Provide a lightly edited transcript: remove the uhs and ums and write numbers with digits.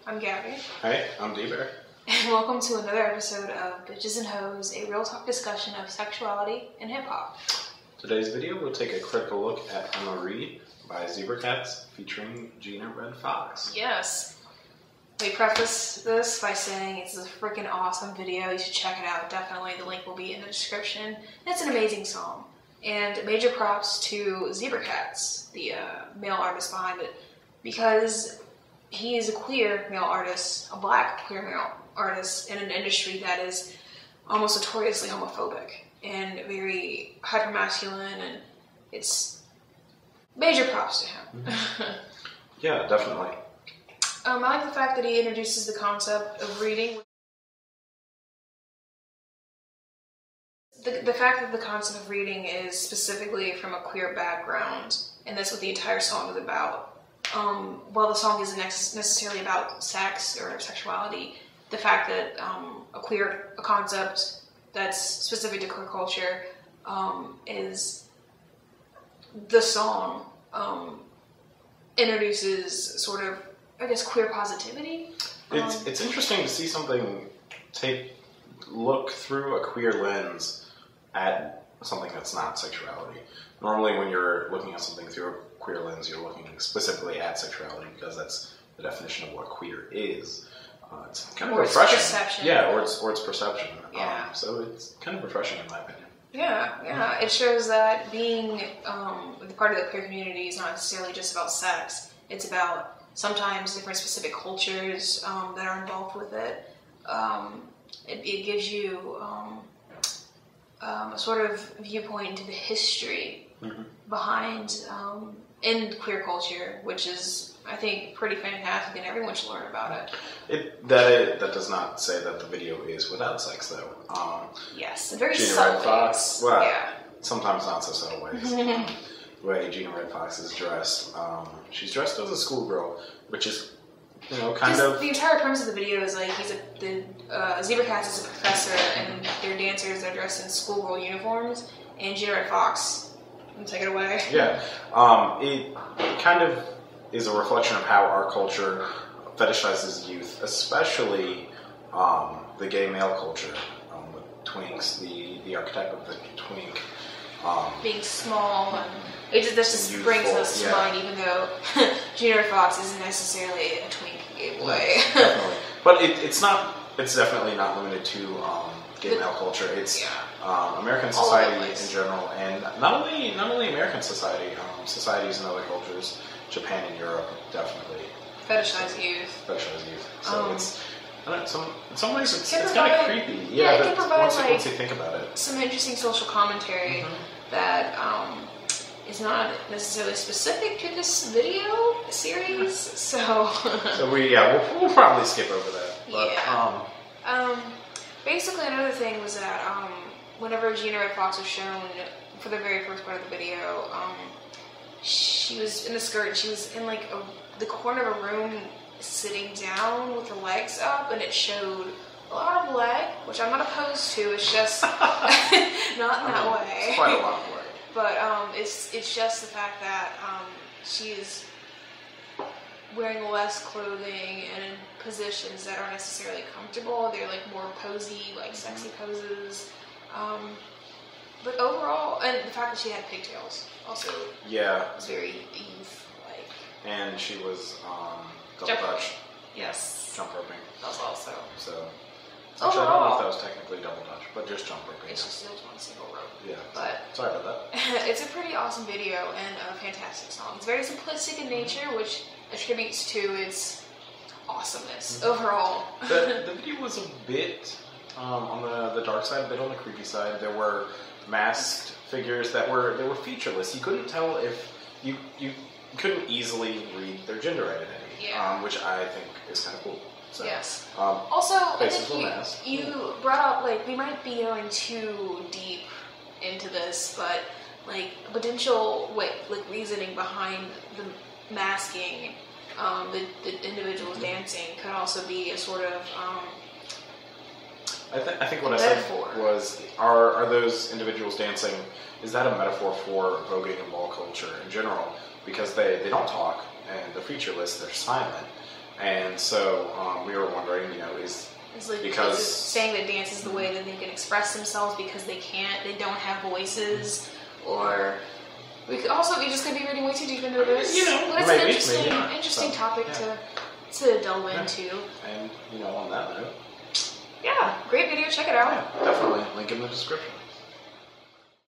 I'm Gabby. Hey, I'm D-Bear. And welcome to another episode of Bitches and Hoes, a real talk discussion of sexuality and hip-hop. Today's video will take a critical look at Emma Reed by Zebra Cats featuring Gina Red Fox. Yes. We preface this by saying it's a freaking awesome video. You should check it out. Definitely. The link will be in the description. It's an amazing song. And major props to Zebra Cats, the male artist behind it, because he is a queer male artist, a black queer male artist in an industry that is almost notoriously homophobic and very hypermasculine, and it's major props to him. Yeah, definitely. I like the fact that he introduces the concept of reading. The fact that the concept of reading is specifically from a queer background, and that's what the entire song is about. While the song isn't necessarily about sex or sexuality, the fact that a concept that's specific to queer culture is the song introduces sort of, I guess, queer positivity. It's interesting to see something look through a queer lens at something that's not sexuality. Normally when you're looking at something through a queer lens, you're looking specifically at sexuality because that's the definition of what queer is. It's kind of refreshing. It's perception. Yeah, or it's perception. Yeah. So it's kind of refreshing in my opinion. Yeah. It shows that being part of the queer community is not necessarily just about sex. It's about sometimes different specific cultures that are involved with it. It gives you a sort of viewpoint into the history behind in queer culture, which is, I think, pretty fantastic, and everyone should learn about it. That does not say that the video is without sex, though. Yes, very Gina subtle Red Fox. ways. Well, yeah. Sometimes not so subtle ways. The way Gina Red Fox is dressed, she's dressed as a schoolgirl, which is, kind of. The entire premise of the video is like the Zebra Cats is a professor, and their dancers are dressed in schoolgirl uniforms, and Gina Red Fox. Take it away. Yeah, it kind of is a reflection of how our culture fetishizes youth, especially the gay male culture. With twinks, the archetype of the twink. Being small, and this just youthful, brings us to mind, even though Gina Red Fox isn't necessarily a twink gay boy. Definitely. But it's definitely not limited to gay male culture. It's American society in general, and not only American society, societies in other cultures, Japan and Europe, definitely Fetishize youth. So in some ways it's kind of creepy. Yeah, it can provide once you think about it. Some interesting social commentary that is not necessarily specific to this video series. So we'll probably skip over that. But, basically, another thing was that whenever Gina Red Fox was shown for the very first part of the video, she was in a skirt and she was in like the corner of a room sitting down with her legs up, and it showed a lot of leg, which I'm not opposed to. It's just not in that way. It's quite a lot of leg. But it's just the fact that she's wearing less clothing and in positions that aren't necessarily comfortable. They're like more posy, like sexy poses. But overall, and the fact that she had pigtails also was very youth-like. And she was double dutch. Yes. Jump roping. That was also. So actually, I don't know if that was technically double dutch, but just jump roping. It's just one single rope. Yeah. But sorry about that. It's a pretty awesome video and a fantastic song. It's very simplistic in nature, which attributes to its awesomeness overall. The video was a bit on the dark side, a bit on the creepy side. There were masked figures that were featureless. You couldn't tell if you couldn't easily read their gender identity, which I think is kind of cool. So, yes. Also, I think you brought up, like, we might be going too deep into this, but like potential reasoning behind the masking the individuals dancing could also be a sort of I think what I said was, are those individuals dancing, is that a metaphor for voguing and ball culture in general? Because they don't talk, and they're featureless, they're silent. And so we were wondering, is because saying that dance is the way that they can express themselves because they don't have voices, or we just could be reading way too deep into this. But it's an interesting topic to delve into. And on that note, yeah, great video. Check it out. Yeah, definitely link in the description.